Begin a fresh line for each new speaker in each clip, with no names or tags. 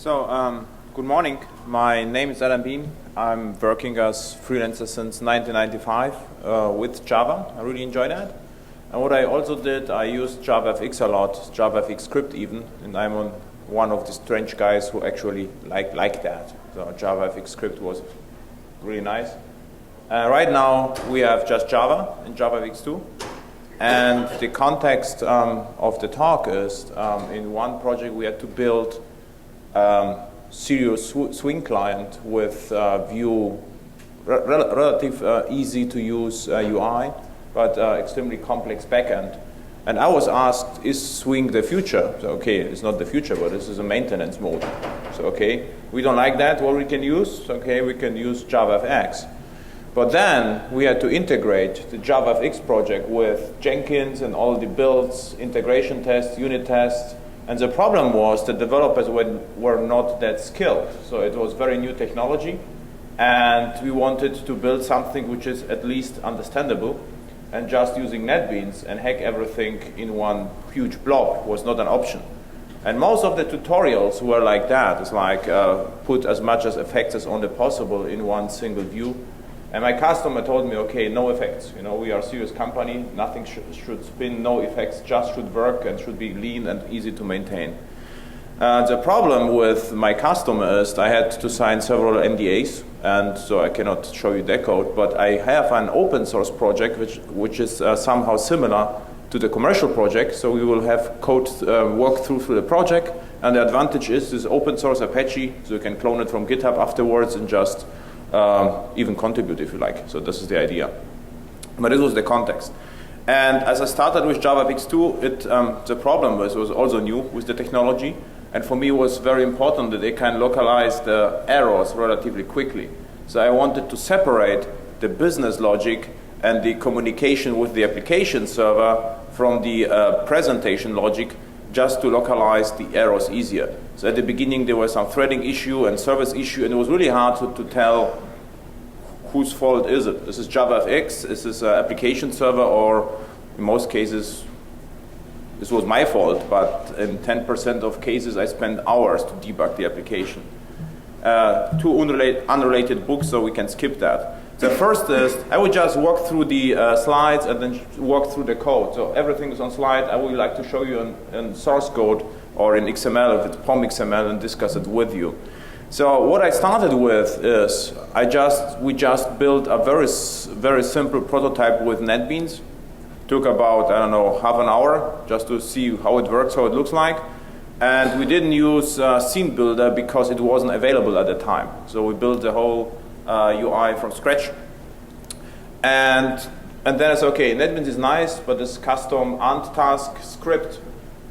Good morning. My name is Alan Beam. I'm working as freelancer since 1995 with Java. I really enjoy that. And what I also did, I used JavaFX a lot, JavaFX script even, and I'm one of the strange guys who actually like that. So JavaFX script was really nice. Right now we have just Java and JavaFX 2. And the context of the talk is in one project we had to build serious swing client with Vue, relative easy to use UI, but extremely complex backend. And I was asked, is Swing the future? So, okay, it's not the future, but this is a maintenance mode. So, okay, we don't like that. What we can use? Okay, we can use JavaFX. But then we had to integrate the JavaFX project with Jenkins and all the builds, integration tests, unit tests. And the problem was the developers were not that skilled. So it was very new technology. And we wanted to build something which is at least understandable. And just using NetBeans and hack everything in one huge blob was not an option. And most of the tutorials were like that. It's like put as much as effects as only possible in one single view. And my customer told me, okay, no effects. You know, we are a serious company. Nothing should spin, no effects, just should work and should be lean and easy to maintain. The problem with my customer is I had to sign several NDAs, and so I cannot show you that code, but I have an open source project which is somehow similar to the commercial project, so we will have code work through the project, and the advantage is this open source Apache, so you can clone it from GitHub afterwards and just even contribute if you like. So this is the idea. But this was the context. And as I started with JavaFX 2, the problem was also new with the technology. And for me, it was very important that they can localize the errors relatively quickly. So I wanted to separate the business logic and the communication with the application server from the presentation logic, just to localize the errors easier. So at the beginning, there was some threading issue and service issue, and it was really hard to tell whose fault is it. Is this JavaFX? Is this an application server? Or in most cases, this was my fault, but in 10% of cases, I spent hours to debug the application. Two unrelated books, so we can skip that. The first is, I would just walk through the slides and then walk through the code. So everything is on slide. I would like to show you in source code or in XML, if it's POM XML, and discuss it with you. So what I started with is, we just built a very simple prototype with NetBeans. Took about, I don't know, half an hour just to see how it works, how it looks like. And we didn't use Scene Builder because it wasn't available at the time. So we built the whole UI from scratch. And then it's okay, NetBeans is nice, but this custom ant task script,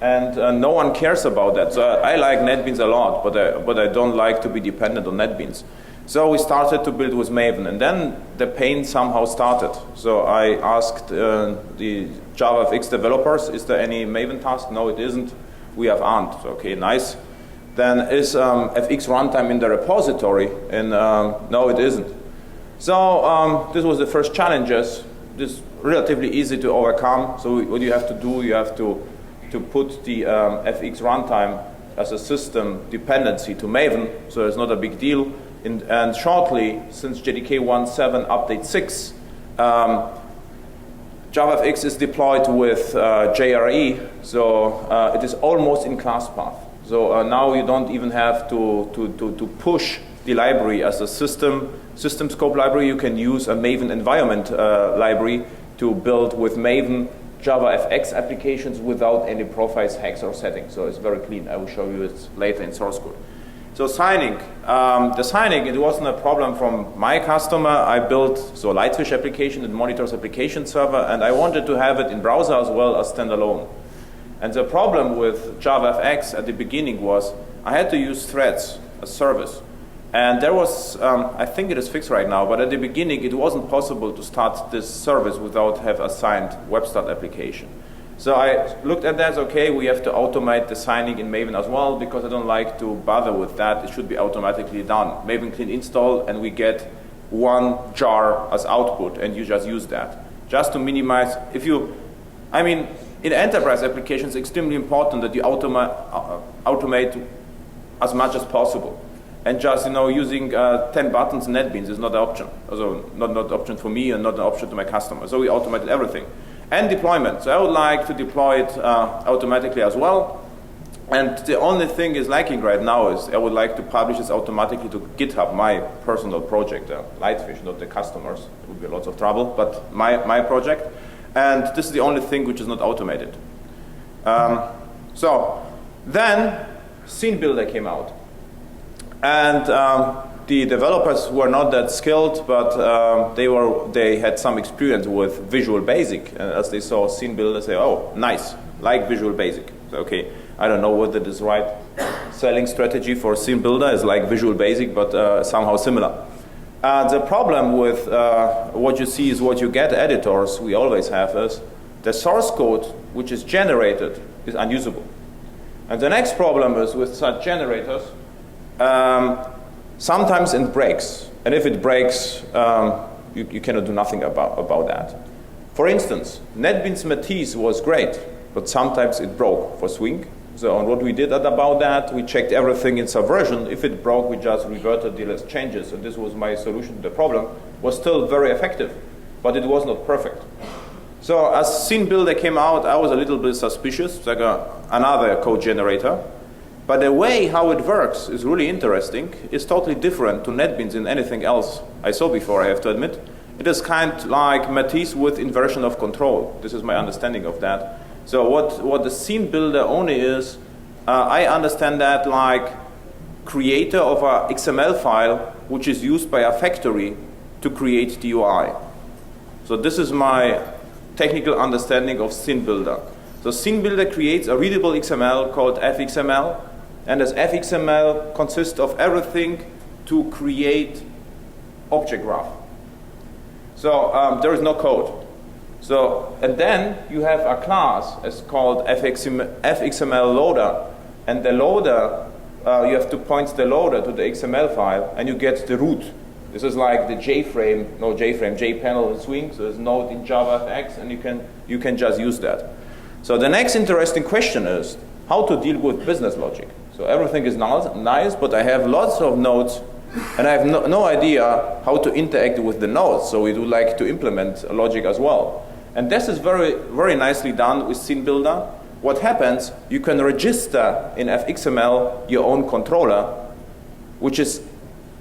and no one cares about that. So I like NetBeans a lot, but I don't like to be dependent on NetBeans. So we started to build with Maven, and then the pain somehow started. So I asked the JavaFX developers, is there any Maven task? No, it isn't. We have Ant. So, okay, nice. Then is FX runtime in the repository? And no, it isn't. So this was the first challenges. This is relatively easy to overcome. So what you have to do, you have to put the FX runtime as a system dependency to Maven. So it's not a big deal. And shortly, since JDK 1.7 update 6, JavaFX is deployed with JRE, so it is almost in class path. So now you don't even have to push the library as a system scope library. You can use a Maven environment library to build with Maven JavaFX applications without any profiles, hacks, or settings. So it's very clean. I will show you it later in source code. So signing, it wasn't a problem from my customer. I built a Lightfish application, it monitors application server, and I wanted to have it in browser as well as standalone. And the problem with JavaFX at the beginning was I had to use threads as service. And there was, I think it is fixed right now, but at the beginning it wasn't possible to start this service without have a signed web start application. So I looked at that, okay, we have to automate the signing in Maven as well, because I don't like to bother with that. It should be automatically done. Maven clean install, and we get one jar as output, and you just use that. Just to minimize, in enterprise applications, it's extremely important that you automate as much as possible. And just using 10 buttons in NetBeans is not an option. Also not an option for me and not an option to my customer. So we automated everything. And deployment. So I would like to deploy it automatically as well. And the only thing is lacking right now is I would like to publish this automatically to GitHub, my personal project, Lightfish, not the customers. It would be lots of trouble, but my project. And this is the only thing which is not automated. So then Scene Builder came out. And the developers were not that skilled, but they had some experience with Visual Basic. And as they saw Scene Builder, they say, oh, nice, like Visual Basic. So, okay, I don't know whether this right selling strategy for Scene Builder is like Visual Basic, but somehow similar. The problem with what you see is what you get editors, we always have, is the source code which is generated is unusable. And the next problem is with such generators, sometimes it breaks. And if it breaks, you cannot do nothing about that. For instance, NetBeans Matisse was great, but sometimes it broke for Swing. So on what we did about that, we checked everything in Subversion. If it broke, we just reverted the last changes. And this was my solution to the problem. It was still very effective, but it was not perfect. So as Scene Builder came out, I was a little bit suspicious. It's like another code generator. But the way how it works is really interesting. It's totally different to NetBeans and anything else I saw before, I have to admit. It is kind of like Matisse with inversion of control. This is my understanding of that. So what the Scene Builder only is, I understand that like creator of a XML file which is used by a factory to create the UI. So this is my technical understanding of Scene Builder. So Scene Builder creates a readable XML called FXML, and this FXML consists of everything to create object graph. So there is no code. So, and then you have a class it's called FXML loader, and the loader, you have to point the loader to the XML file, and you get the root. This is like the JPanel in Swing, so there's Node in JavaFX, and you can just use that. So the next interesting question is how to deal with business logic. So everything is nice, but I have lots of nodes, and I have no idea how to interact with the nodes. So we do like to implement logic as well. And this is very, very nicely done with Scene Builder. What happens, you can register in FXML your own controller, which is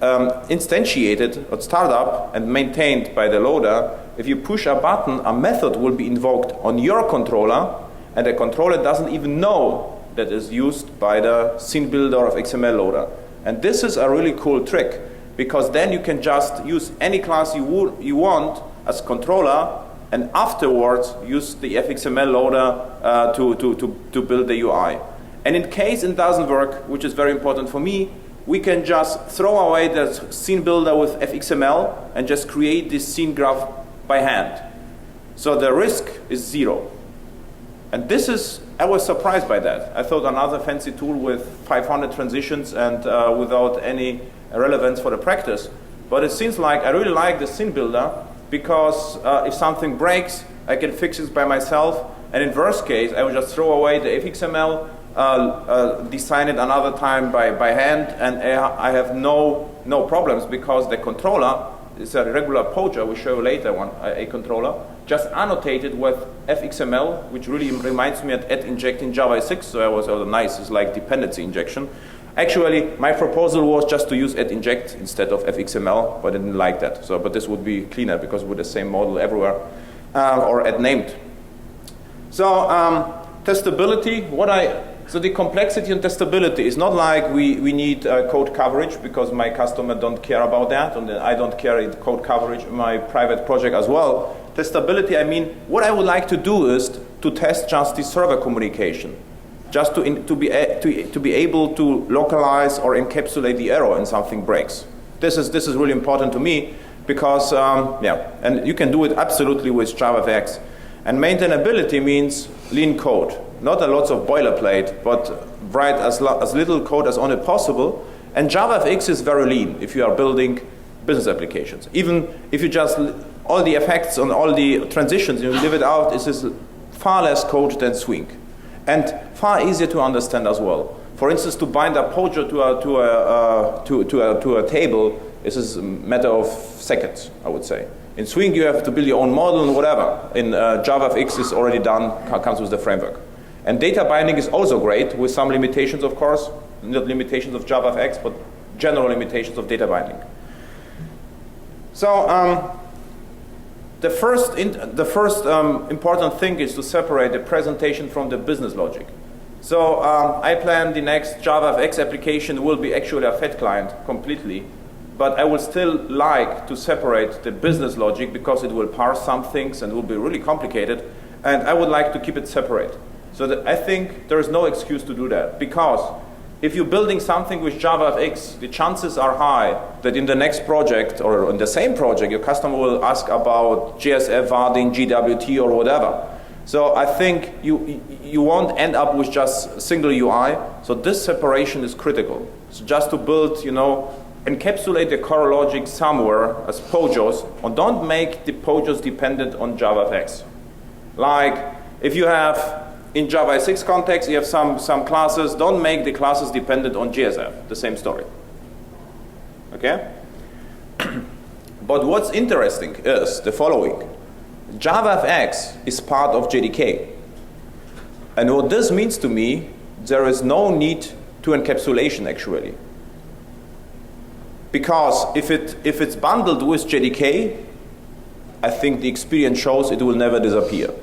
instantiated or startup and maintained by the loader. If you push a button, a method will be invoked on your controller, and the controller doesn't even know that is used by the Scene Builder of XML loader. And this is a really cool trick, because then you can just use any class you want as controller, and afterwards use the FXML loader to build the UI. And in case it doesn't work, which is very important for me, we can just throw away the Scene Builder with FXML and just create this scene graph by hand. So the risk is zero. And this is, I was surprised by that. I thought another fancy tool with 500 transitions and without any relevance for the practice. But it seems like I really like the Scene Builder, because if something breaks, I can fix it by myself. And in worst case, I will just throw away the FXML, design it another time by hand, and I have no problems, because the controller is a regular poacher. We'll show you later a controller, just annotated with FXML, which really reminds me of inject in JavaFX. So I was nice, it's like dependency injection. Actually, my proposal was just to use inject instead of FXML, but I didn't like that. So, but this would be cleaner, because with the same model everywhere, or named. So testability, so the complexity and testability is not like we need code coverage, because my customer don't care about that, and I don't care in code coverage in my private project as well. Testability, I mean, what I would like to do is to test just the server communication, just to be able to localize or encapsulate the error when something breaks. This is really important to me, because and you can do it absolutely with JavaFX. And maintainability means lean code. Not a lot of boilerplate, but write as little code as only possible. And JavaFX is very lean if you are building business applications. Even if you just, all the effects on all the transitions, you leave it out, it is far less code than Swing. And far easier to understand as well. For instance, to bind a pojo to a table is a matter of seconds, I would say. In Swing, you have to build your own model and whatever. In JavaFX, is already done, comes with the framework. And data binding is also great, with some limitations, of course, not limitations of JavaFX, but general limitations of data binding. So the first important thing is to separate the presentation from the business logic. So I plan the next JavaFX application will be actually a fat client completely, but I would still like to separate the business logic because it will parse some things and will be really complicated, and I would like to keep it separate. So that I think there is no excuse to do that, because if you're building something with JavaFX, the chances are high that in the next project or in the same project, your customer will ask about JSF, Vardin, GWT, or whatever. So I think you won't end up with just single UI. So this separation is critical. So just to build, encapsulate the core logic somewhere as pojos, and don't make the pojos dependent on JavaFX. Like if you have in JavaFX context, you have some classes, don't make the classes dependent on JSF, the same story. Okay? But what's interesting is the following. JavaFX is part of JDK. And what this means to me, there is no need to encapsulation actually. Because if it's bundled with JDK, I think the experience shows it will never disappear.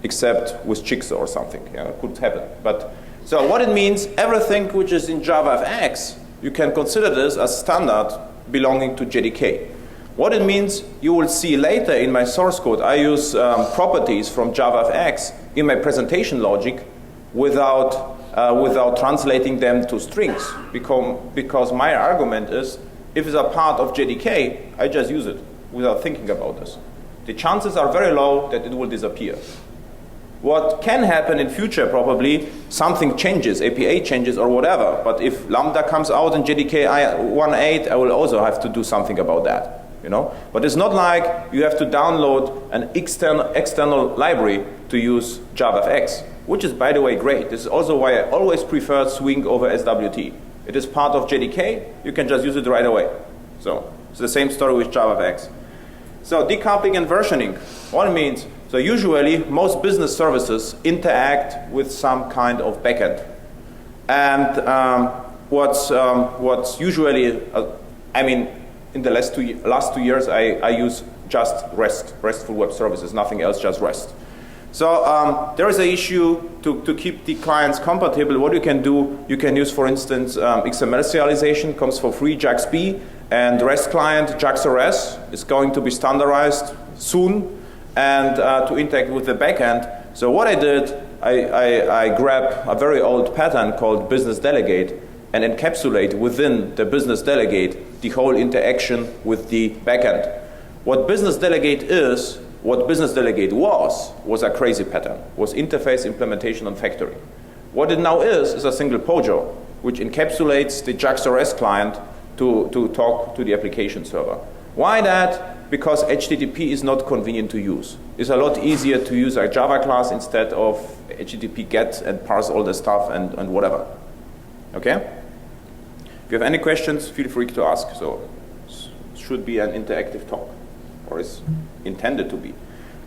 Except with Jigsaw or something. It could happen. But so what it means, everything which is in JavaFX, you can consider this as standard belonging to JDK. What it means, you will see later in my source code, I use properties from JavaFX in my presentation logic without translating them to strings, because my argument is, if it's a part of JDK, I just use it without thinking about this. The chances are very low that it will disappear. What can happen in future, probably, something changes, API changes or whatever, but if Lambda comes out in JDK 1.8, I will also have to do something about that. But it's not like you have to download an external library to use JavaFX, which is, by the way, great. This is also why I always prefer Swing over SWT. It is part of JDK. You can just use it right away. So it's the same story with JavaFX. So decoupling and versioning. What it means, so usually most business services interact with some kind of backend. And what's usually, in the last 2 years, I use just RESTful web services, nothing else, just REST. So there is an issue to keep the clients compatible. What you can do, you can use, for instance, XML serialization, comes for free, JAX-B, and REST client, JAX-RS, is going to be standardized soon, and to interact with the backend. So what I did, I grabbed a very old pattern called business delegate and encapsulate within the business delegate the whole interaction with the backend. What business delegate is, what business delegate was a crazy pattern, was interface implementation on factory. What it now is a single pojo, which encapsulates the JAX-RS client to talk to the application server. Why that? Because HTTP is not convenient to use. It's a lot easier to use a Java class instead of HTTP get and parse all the stuff and whatever. Okay? If you have any questions, feel free to ask. So it should be an interactive talk, or is intended to be.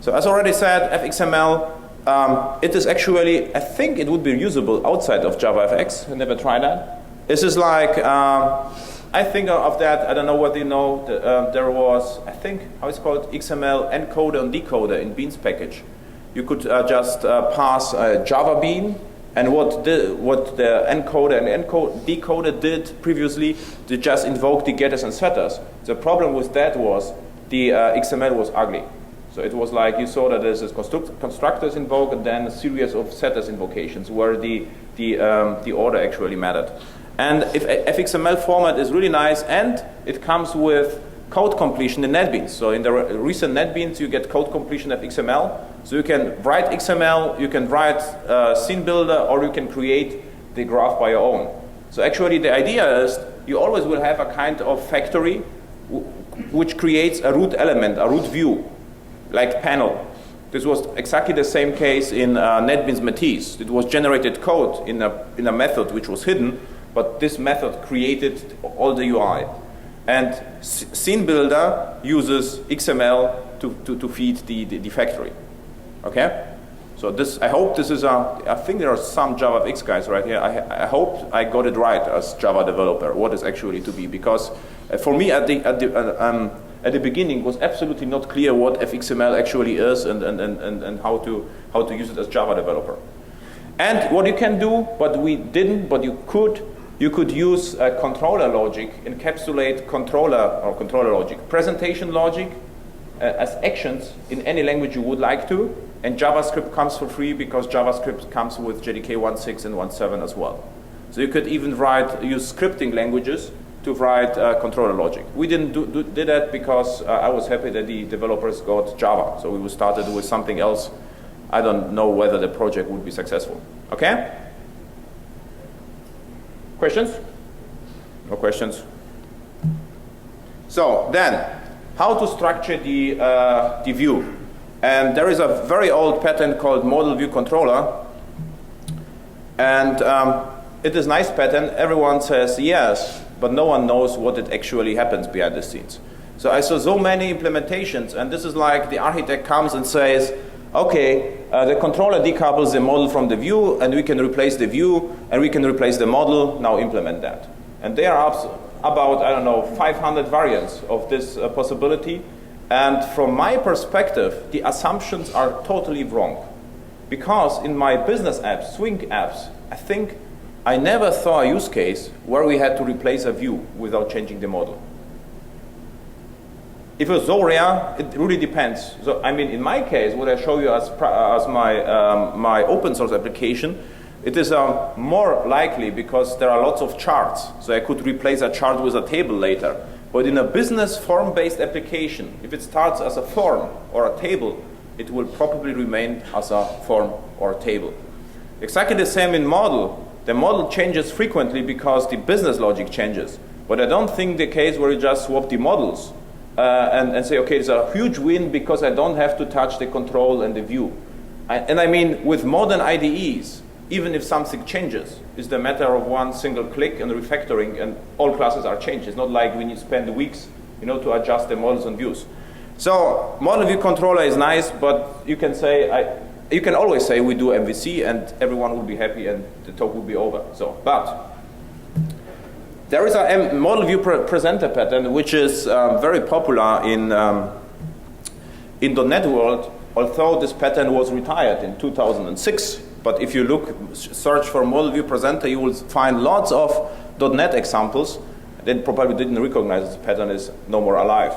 So as already said, FXML, it is actually, I think it would be usable outside of JavaFX. I never tried that. This is like, I think of that, I don't know what you know, there was, I think, how it's called, XML encoder and decoder in Beans package. You could just pass a Java Bean, and what the encoder and decoder did previously, they just invoke the getters and setters. The problem with that was the XML was ugly. So it was like you saw that there's this constructors invoke and then a series of setters invocations where the order actually mattered. And if FXML format is really nice, and it comes with code completion in NetBeans. So in the recent NetBeans, you get code completion of XML. So you can write XML, you can write scene builder, or you can create the graph by your own. So actually the idea is you always will have a kind of factory which creates a root element, a root view, like panel. This was exactly the same case in NetBeans Matisse. It was generated code in a method which was hidden, but this method created all the UI. And Scene Builder uses XML to feed the factory. Okay? So this, I hope this is I think there are some JavaFX guys right here. I hope I got it right as Java developer, what is actually to be, because for me at the beginning it was absolutely not clear what FXML actually is and how to use it as Java developer. And what you can do, but we didn't, but you could use controller logic, encapsulate controller logic, presentation logic as actions in any language you would like to. And JavaScript comes for free because JavaScript comes with JDK 1.6 and 1.7 as well. So you could even use scripting languages to write controller logic. We didn't do that because I was happy that the developers got Java. So we started with something else. I don't know whether the project would be successful. Okay? Questions? No questions? So then, how to structure the view? And there is a very old pattern called model view controller. And it is a nice pattern. Everyone says yes, but no one knows what it actually happens behind the scenes. So I saw so many implementations, and this is like the architect comes and says, okay, the controller decouples the model from the view, and we can replace the view, and we can replace the model. Now implement that. And there are about, I don't know, 500 variants of this possibility. And from my perspective, the assumptions are totally wrong. Because in my business apps, Swing apps, I think I never saw a use case where we had to replace a view without changing the model. If it was so rare, it really depends. So, I mean, in my case, what I show you as my open source application, it is more likely because there are lots of charts. So I could replace a chart with a table later. But in a business form-based application, if it starts as a form or a table, it will probably remain as a form or a table. Exactly the same in model. The model changes frequently because the business logic changes. But I don't think the case where you just swap the models and say, okay, it's a huge win because I don't have to touch the control and the view. And I mean, with modern IDEs, even if something changes, it's the matter of one single click and refactoring, and all classes are changed. It's not like we need to spend weeks, to adjust the models and views. So model view controller is nice, but you can always say we do MVC, and everyone will be happy, and the talk will be over. But there is a model view presenter pattern which is very popular in .NET world. Although this pattern was retired in 2006. But if you search for model view presenter, you will find lots of .NET examples. They probably didn't recognize this pattern is no more alive.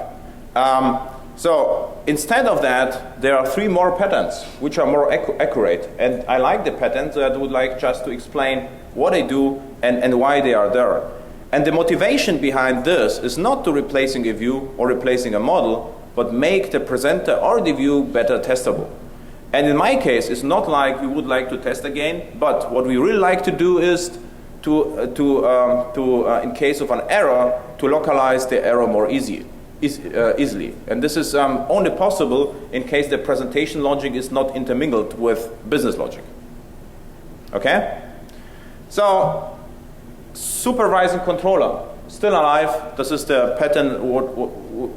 So instead of that, there are 3 more patterns which are more accurate. And I like the patterns that I would like just to explain what they do and why they are there. And the motivation behind this is not to replacing a view or replacing a model, but make the presenter or the view better testable. And in my case, it's not like we would like to test again, but what we really like to do is in case of an error, to localize the error more easily. And this is only possible in case the presentation logic is not intermingled with business logic. Okay? So, supervising controller, still alive. This is the pattern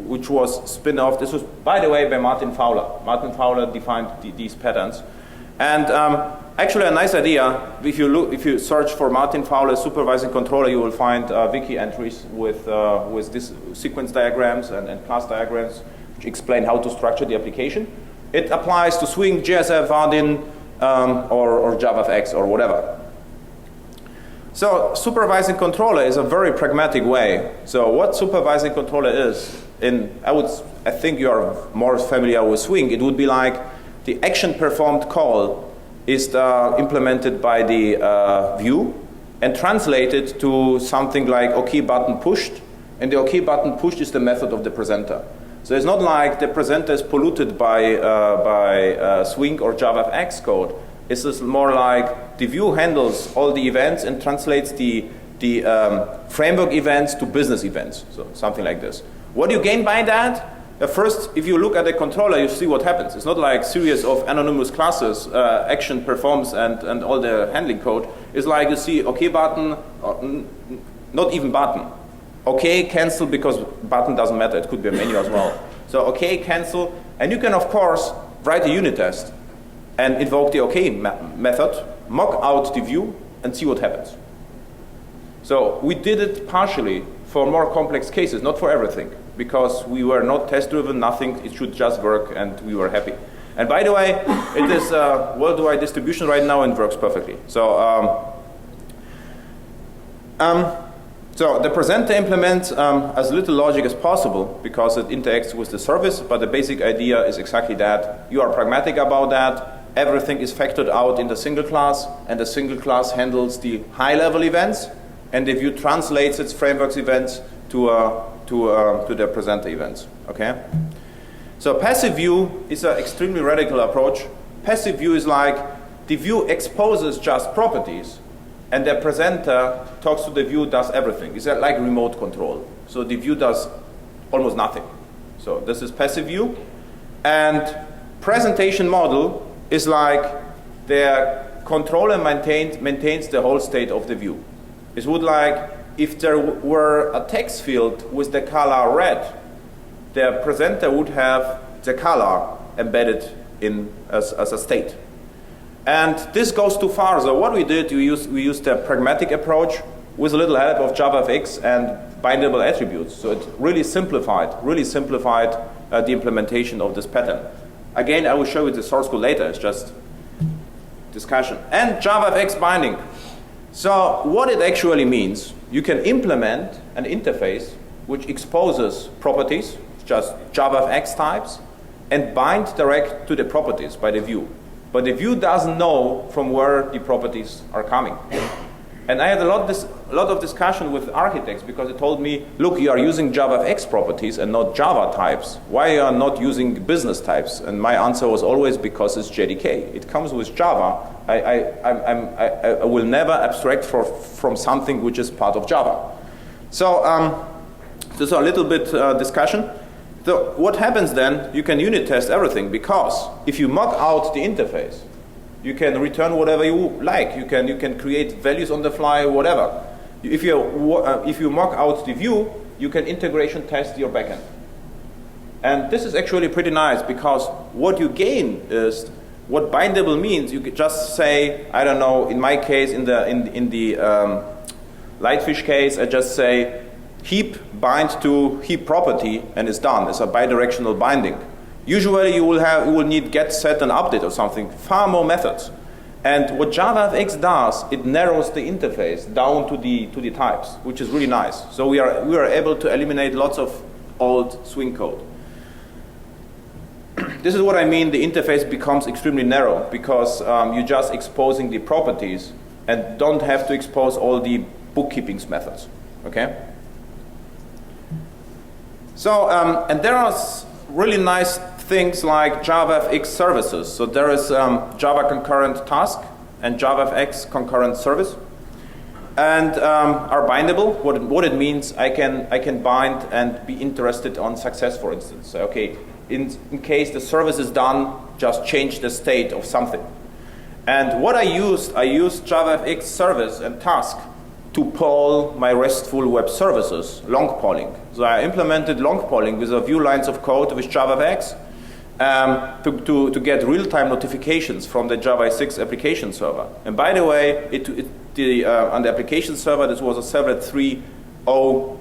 which was spin-off. This was, by the way, by Martin Fowler. Martin Fowler defined these patterns. And actually a nice idea, if you search for Martin Fowler supervising controller, you will find wiki entries with this sequence diagrams and class diagrams which explain how to structure the application. It applies to Swing, JSF, Vardin, or JavaFX or whatever. So supervising controller is a very pragmatic way. So what supervising controller is, I think you are more familiar with Swing. It would be like the action performed call is implemented by the view and translated to something like OK button pushed, and the OK button pushed is the method of the presenter. So it's not like the presenter is polluted by Swing or JavaFX code. It's just more like the view handles all the events and translates the framework events to business events, so something like this. What do you gain by that? First, if you look at the controller, you see what happens. It's not like series of anonymous classes, action, performs, and all the handling code. It's like you see OK button, not even button. OK, cancel, because button doesn't matter. It could be a menu as well. So OK, cancel. And you can, of course, write a unit test and invoke the OK method, mock out the view, and see what happens. So we did it partially for more complex cases, not for everything, because we were not test-driven, nothing. It should just work, and we were happy. And by the way, it is worldwide distribution right now and works perfectly. So, so the presenter implements as little logic as possible because it interacts with the service, but the basic idea is exactly that. You are pragmatic about that. Everything is factored out in the single class, and the single class handles the high-level events, and the view translates its frameworks events to the presenter events. Okay? So passive view is an extremely radical approach. Passive view is like the view exposes just properties, and the presenter talks to the view, does everything. It's like remote control. So the view does almost nothing. So this is passive view. And presentation model is like the controller maintains the whole state of the view. It would like if there were a text field with the color red, the presenter would have the color embedded in as a state. And this goes too far. So what we did, we used the pragmatic approach with a little help of JavaFX and bindable attributes. So it really simplified the implementation of this pattern. Again, I will show you the source code later. It's just discussion. And JavaFX binding. So what it actually means, you can implement an interface which exposes properties, just JavaFX types, and bind direct to the properties by the view. But the view doesn't know from where the properties are coming. And I had a lot of discussion with architects because they told me, look, you are using JavaFX properties and not Java types. Why you are not using business types? And my answer was always because it's JDK. It comes with Java. I will never abstract from something which is part of Java. So this is a little bit discussion. So what happens then? You can unit test everything because if you mock out the interface, you can return whatever you like. You can create values on the fly, whatever. If you mock out the view, you can integration test your backend. And this is actually pretty nice because what you gain is what bindable means. You could just say, I don't know. In my case, in the Lightfish case, I just say heap bind to heap property, and it's done. It's a bidirectional binding. Usually you will need get, set, and update or something, far more methods. And what JavaFX does, it narrows the interface down to the types, which is really nice. So we are able to eliminate lots of old swing code. This is what I mean, the interface becomes extremely narrow because you're just exposing the properties and don't have to expose all the bookkeeping methods, okay? So, and there are really nice things like JavaFX services. So there is Java concurrent task and JavaFX concurrent service, and are bindable. What it means, I can bind and be interested on success, for instance. So, okay, in case the service is done, just change the state of something. And what I used JavaFX service and task to poll my RESTful web services, long polling. So I implemented long polling with a few lines of code with JavaFX to get real-time notifications from the JavaFX application server. And by the way, on the application server, this was a servlet 3.0.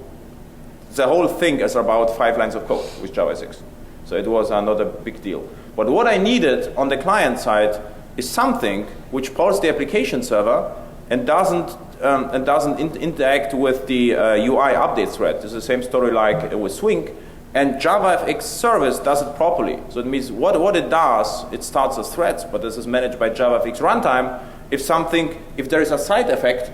The whole thing is about 5 lines of code with JavaFX. So it was not a big deal. But what I needed on the client side is something which polls the application server and doesn't interact with the UI update thread. This is the same story like with Swing. And JavaFX service does it properly. So it means what it does, it starts as threads, but this is managed by JavaFX runtime. If there is a side effect,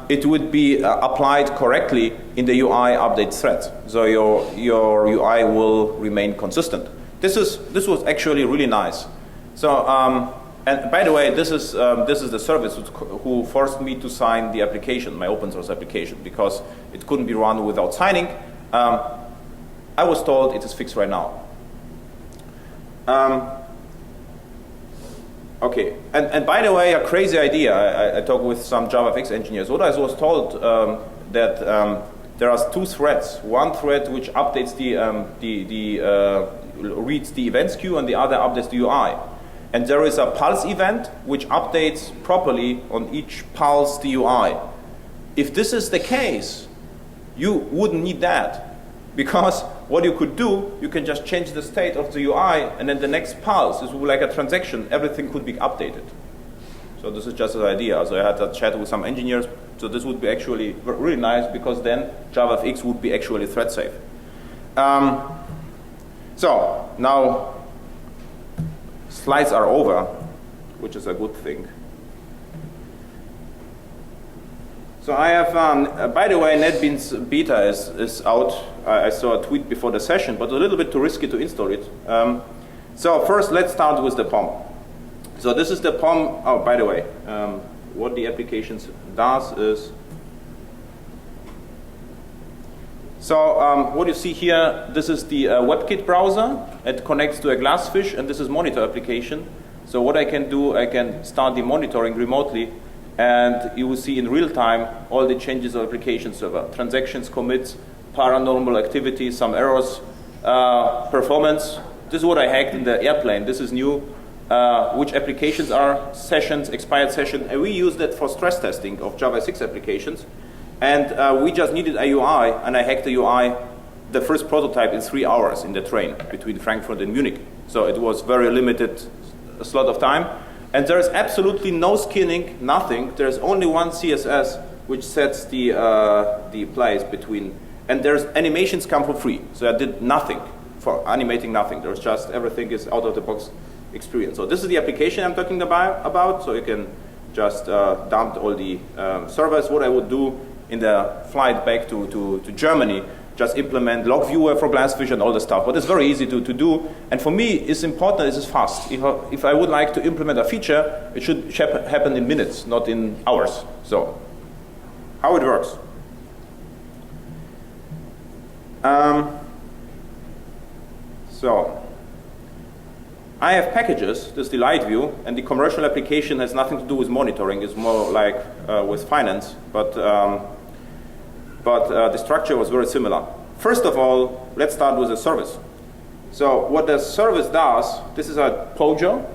it would be applied correctly in the UI update thread. So your UI will remain consistent. This was actually really nice. So and by the way, this is the service who forced me to sign the application, my open source application, because it couldn't be run without signing. I was told it is fixed right now. Okay, and by the way, a crazy idea. I talked with some JavaFX engineers. What I was told that there are two threads. One thread which updates reads the events queue, and the other updates the UI. And there is a pulse event which updates properly on each pulse the UI. If this is the case, you wouldn't need that, because what you could do, you can just change the state of the UI, and then the next pulse is like a transaction. Everything could be updated. So this is just an idea. So I had a chat with some engineers. So this would be actually really nice, because then JavaFX would be actually thread safe. So now slides are over, which is a good thing. So I have, by the way, NetBeans beta is out. I saw a tweet before the session, but a little bit too risky to install it. So first, let's start with the POM. So this is the POM. Oh, by the way, what the application does is, so what you see here, this is the WebKit browser. It connects to a Glassfish, and this is monitor application. So what I can do, I can start the monitoring remotely, and you will see in real time all the changes of application server. Transactions, commits, paranormal activity, some errors, performance. This is what I hacked in the airplane. This is new. Which applications are sessions, expired session, and we use that for stress testing of JavaFX applications. And we just needed a UI, and I hacked the UI, the first prototype, in 3 hours in the train between Frankfurt and Munich. So it was very limited slot of time. And there is absolutely no skinning, nothing. There's only one CSS which sets the place between, and there's animations come for free. So I did nothing for animating nothing. There's just everything is out of the box experience. So this is the application I'm talking about. So you can just dump all the servers. What I would do in the flight back to Germany, just implement log viewer for Glassfish and all the stuff. But it's very easy to do. And for me, it's important this is fast. If I would like to implement a feature, it should happen in minutes, not in hours. So how it works. So I have packages, this is the light view, and the commercial application has nothing to do with monitoring. It's more like with finance, but the structure was very similar. First of all, let's start with the service. So what the service does, this is a POJO,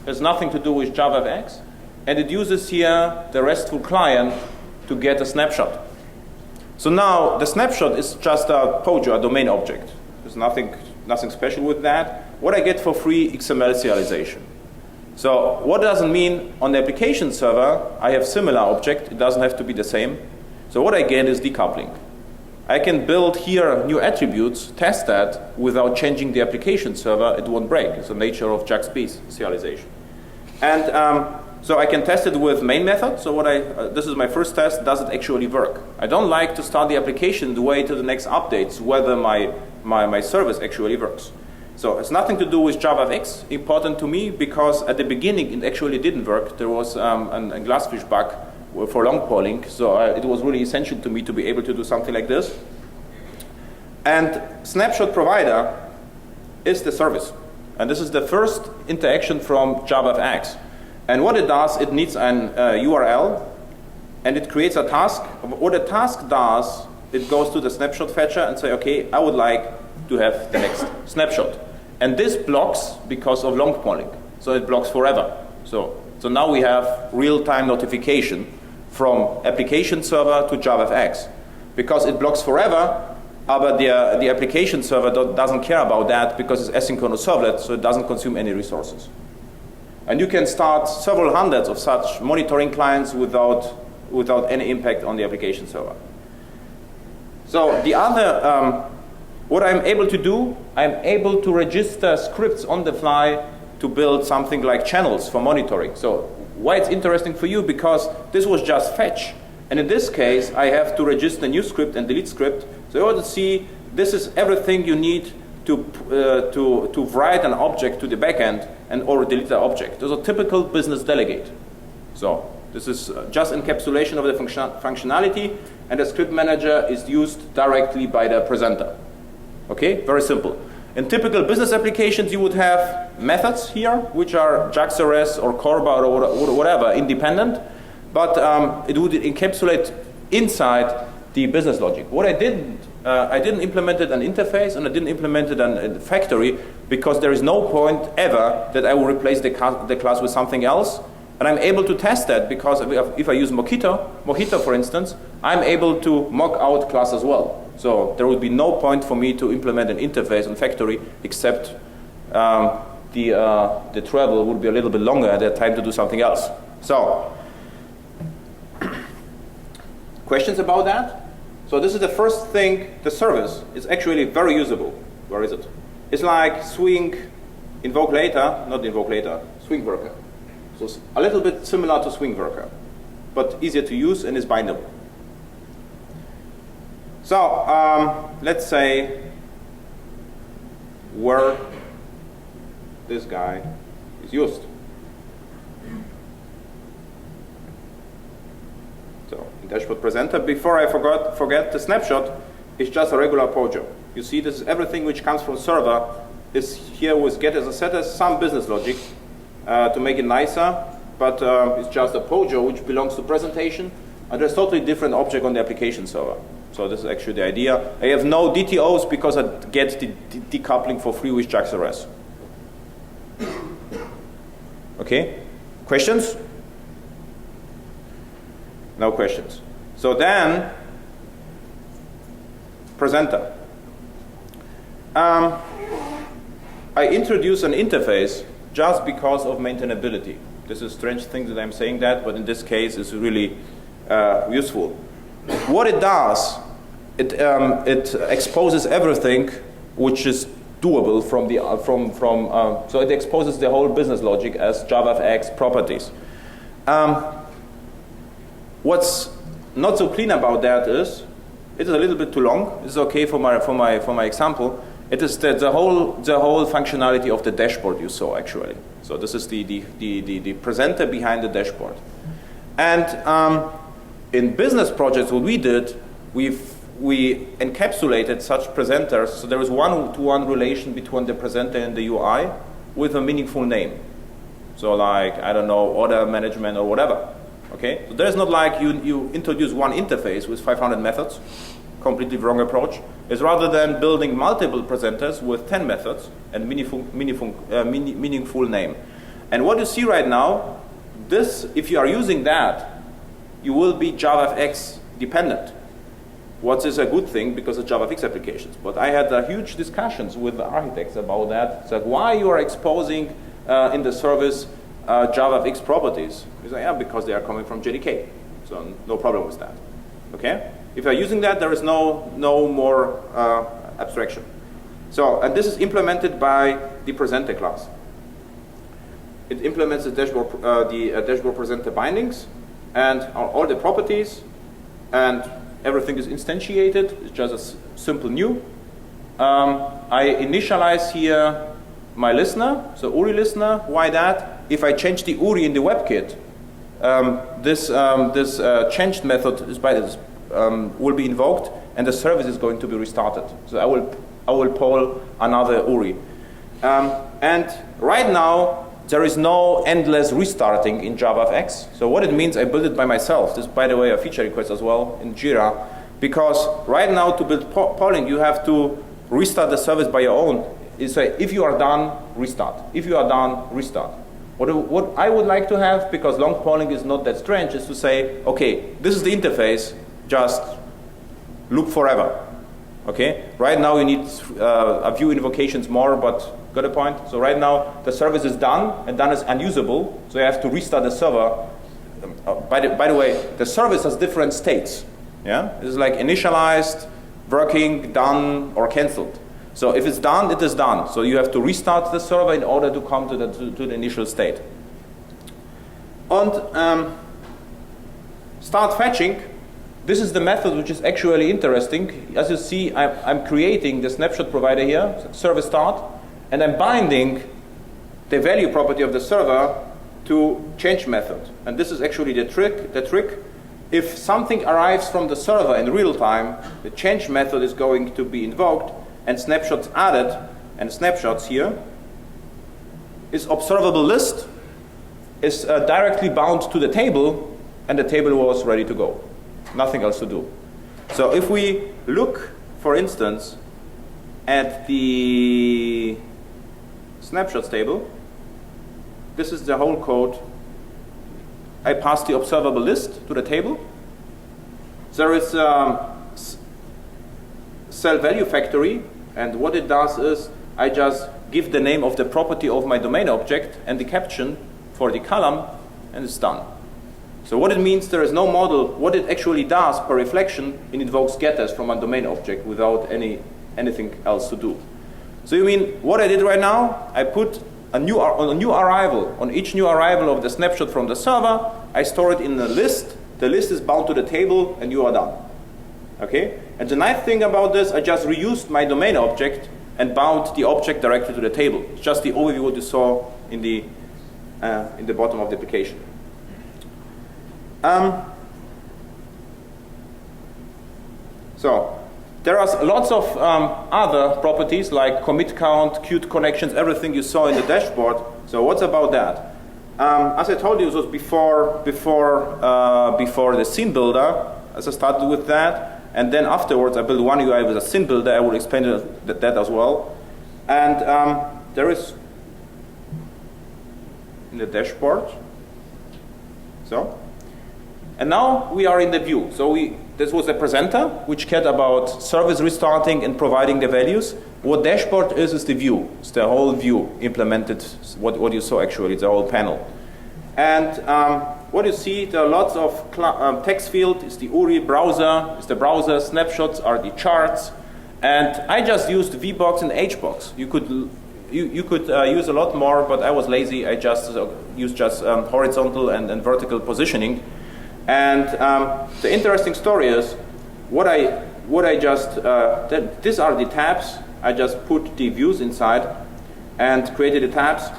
has nothing to do with JavaFX, and it uses here the RESTful client to get a snapshot. So now the snapshot is just a POJO, a domain object. There's nothing special with that. What I get for free, XML serialization. So what does it mean on the application server? I have similar object. It doesn't have to be the same. So what I get is decoupling. I can build here new attributes, test that without changing the application server. It won't break. It's the nature of JAX-based serialization. And so I can test it with main method. So this is my first test. Does it actually work? I don't like to start the application and wait till the next updates whether my service actually works. So it's nothing to do with JavaFX, important to me, because at the beginning it actually didn't work. There was a Glassfish bug for long polling, so it was really essential to me to be able to do something like this. And snapshot provider is the service. And this is the first interaction from JavaFX. And what it does, it needs an URL, and it creates a task. What the task does, it goes to the snapshot fetcher and say, okay, I would like to have the next snapshot. And this blocks because of long polling. So it blocks forever. So now we have real-time notification from application server to JavaFX. Because it blocks forever, but the application server doesn't care about that because it's asynchronous servlet, so it doesn't consume any resources. And you can start several hundreds of such monitoring clients without any impact on the application server. So the other, what I'm able to do, I'm able to register scripts on the fly to build something like channels for monitoring. So why it's interesting for you, because this was just fetch. And in this case, I have to register new script and delete script. So you want to see, this is everything you need to write an object to the backend and or delete the object. Those are typical business delegate. So This is just encapsulation of the functionality, and the script manager is used directly by the presenter. Okay, very simple. In typical business applications, you would have methods here, which are JAX-RS or Corba or whatever, independent, but it would encapsulate inside the business logic. What I didn't implement an interface, and I didn't implement a factory, because there is no point ever that I will replace the class with something else. And I'm able to test that, because if I use Mojito for instance, I'm able to mock out class as well. So there would be no point for me to implement an interface and factory, except the travel would be a little bit longer at that time to do something else. So, questions about that? So this is the first thing. The service is actually very usable. Where is it? It's like swing, invoke later, not invoke later, swing worker. So it's a little bit similar to swing worker, but easier to use and is bindable. So let's say where this guy is used. So in dashboard presenter, before I forget the snapshot, is just a regular POJO. You see, this is everything which comes from server is here with get as a setter, some business logic to make it nicer, but it's just a POJO which belongs to presentation, and there's totally different object on the application server. So this is actually the idea. I have no DTOs because I get the decoupling for free with JAX-RS. Okay, questions? No questions. So then, presenter. I introduce an interface just because of maintainability. This is a strange thing that I'm saying that, but in this case it's really useful. What it does, it exposes everything which is doable so it exposes the whole business logic as JavaFX properties. What's not so clean about that is it is a little bit too long. This is okay for my example. It is the whole functionality of the dashboard you saw actually. So this is the presenter behind the dashboard. And in business projects, what we did, we encapsulated such presenters, so there is one-to-one relation between the presenter and the UI with a meaningful name. So like, I don't know, order management or whatever. Okay? So there's not like you introduce one interface with 500 methods, completely wrong approach. It's rather than building multiple presenters with 10 methods and meaningful name. And what you see right now, this, if you are using that, you will be JavaFX dependent. What is a good thing because of JavaFX applications. But I had huge discussions with the architects about that. It's like, why you are exposing in the service JavaFX properties? It's like, yeah, because they are coming from JDK. So no problem with that. Okay? If you're using that, there is no more abstraction. So, and this is implemented by the presenter class. It implements the dashboard presenter bindings and all the properties, and everything is instantiated. It's just a simple new. I initialize here my listener, so URI listener. Why that? If I change the URI in the WebKit, this changed method will be invoked, and the service is going to be restarted. So I will poll another URI. And right now, there is no endless restarting in JavaFX. So what it means, I built it by myself. This is, by the way, a feature request as well in Jira. Because right now, to build polling, you have to restart the service by your own. It's like, if you are done, restart. If you are done, restart. What I would like to have, because long polling is not that strange, is to say, okay, this is the interface, just loop forever. Okay? Right now, you need a few invocations more, but got a point? So right now, the service is done, and done is unusable, so you have to restart the server. By the way, the service has different states. Yeah? It's like initialized, working, done, or canceled. So if it's done, it is done. So you have to restart the server in order to come to the initial state. And start fetching. This is the method which is actually interesting. As you see, I'm creating the snapshot provider here, service start, and I'm binding the value property of the server to change method. And this is actually the trick. If something arrives from the server in real time, the change method is going to be invoked and snapshots added, and snapshots here is observable list is directly bound to the table, and the table was ready to go. Nothing else to do. So if we look, for instance, at the snapshots table, this is the whole code. I pass the observable list to the table. There is cell value factory, and what it does is I just give the name of the property of my domain object and the caption for the column, and it's done. So what it means, there is no model. What it actually does per reflection, it invokes getters from a domain object without anything else to do. So you mean what I did right now? I put a new arrival. On each new arrival of the snapshot from the server, I store it in a list. The list is bound to the table, and you are done. Okay? And the nice thing about this, I just reused my domain object and bound the object directly to the table. It's just the overview what you saw in the bottom of the application. So there are lots of other properties like commit count, queued connections, everything you saw in the dashboard. So what's about that? As I told you, this was before the scene builder. As I started with that, and then afterwards I built one UI with a scene builder. I will explain that as well. And there is in the dashboard. So, and now we are in the view. So this was a presenter which cared about service restarting and providing the values. What dashboard is the view. It's the whole view implemented. What you saw actually, it's the whole panel. And what you see, there are lots of text field. It's the URI browser. It's the browser. Snapshots are the charts. And I just used VBox and HBox. You could use a lot more, but I was lazy. I just used horizontal and vertical positioning. And the interesting story is what I just these are the tabs. I just put the views inside and created the tabs.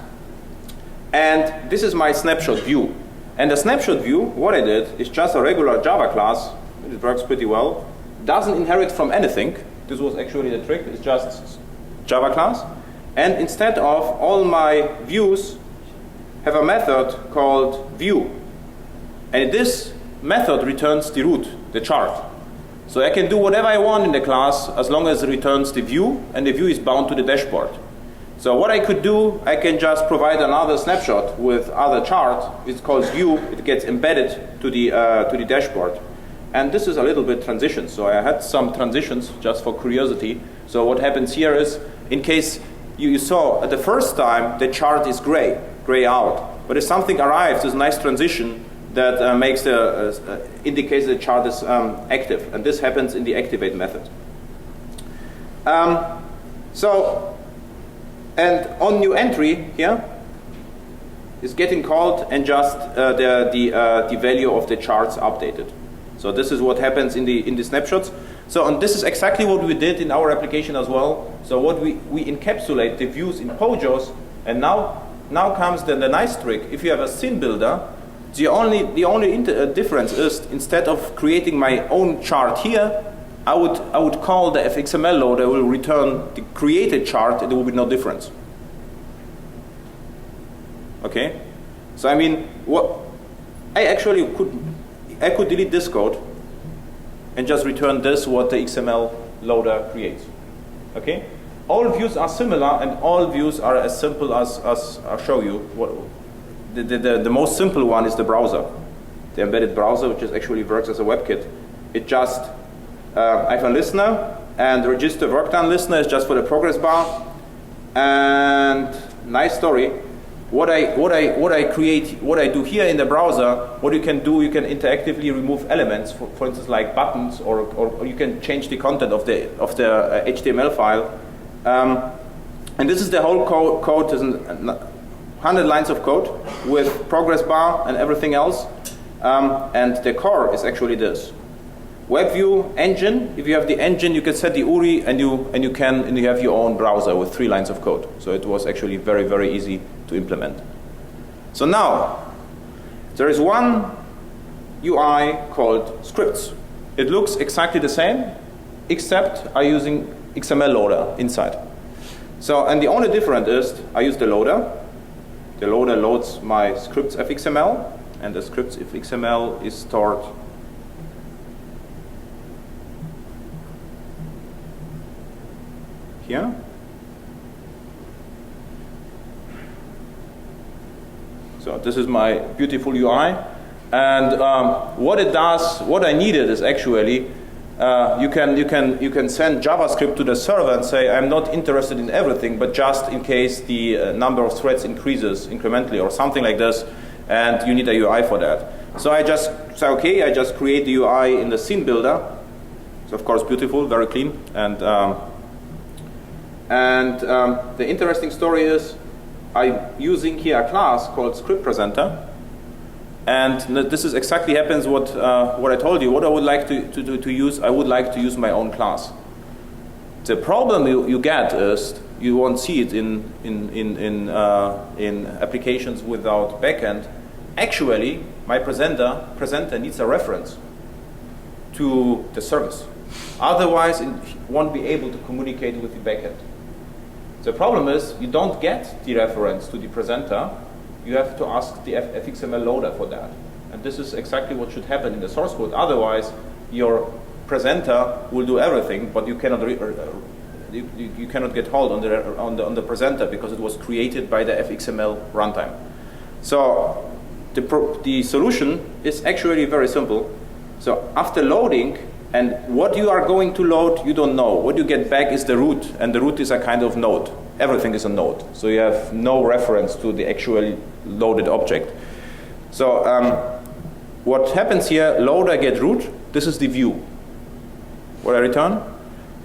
And this is my snapshot view. And the snapshot view, what I did is just a regular Java class. It works pretty well. Doesn't inherit from anything. This was actually the trick. It's just Java class. And instead of all my views, have a method called view. And this method returns the root, the chart. So I can do whatever I want in the class as long as it returns the view, and the view is bound to the dashboard. So what I could do, I can just provide another snapshot with other chart. It's called view. It gets embedded to the dashboard. And this is a little bit transition. So I had some transitions just for curiosity. So what happens here is, in case you saw at the first time, the chart is gray out. But if something arrives, there's a nice transition that indicates the chart is active. And this happens in the activate method. And on new entry here is getting called, and just the value of the charts updated. So this is what happens in the snapshots. So and this is exactly what we did in our application as well. So what we encapsulate the views in POJOs, and now comes the nice trick. If you have a scene builder, the only difference is, instead of creating my own chart here, I would call the FXML loader, will return the created chart, and there will be no difference. Okay? So I mean, I could delete this code and just return this, what the XML loader creates. Okay? All views are similar, and all views are as simple as I'll show you. The most simple one is the browser. The embedded browser, which actually works as a WebKit. It just I have a listener, and the register work done listener is just for the progress bar. And nice story. What I do here in the browser, what you can do, you can interactively remove elements, for instance, like buttons, or you can change the content of the HTML file. And this is the whole code. There's 100 lines of code with progress bar and everything else. And the core is actually this. WebView engine. If you have the engine, you can set the URI, and you have your own browser with 3 lines of code. So it was actually very, very easy to implement. So now, there is one UI called scripts. It looks exactly the same, except I'm using XML loader inside. So, and the only difference is I use the loader. The loader loads my scripts FXML, and the scripts FXML is stored here. So this is my beautiful UI, and what it does, what I needed is actually you can send JavaScript to the server and say I'm not interested in everything, but just in case the number of threads increases incrementally or something like this, and you need a UI for that. So I just say okay, I just create the UI in the scene builder. It's of course beautiful, very clean, and the interesting story is I'm using here a class called script presenter, and this is exactly happens what I told you. What I would like to use, I would like to use my own class. The problem you get is you won't see it in applications without backend. Actually, my presenter needs a reference to the service. Otherwise, it won't be able to communicate with the backend. The problem is you don't get the reference to the presenter. You have to ask the FXML loader for that. And this is exactly what should happen in the source code. Otherwise, your presenter will do everything, but you cannot you cannot get hold on the presenter because it was created by the FXML runtime. So the solution is actually very simple. So after loading, and what you are going to load, you don't know. What you get back is the root, and the root is a kind of node. Everything is a node, so you have no reference to the actual loaded object. So what happens here, loader get root, this is the view. What I return?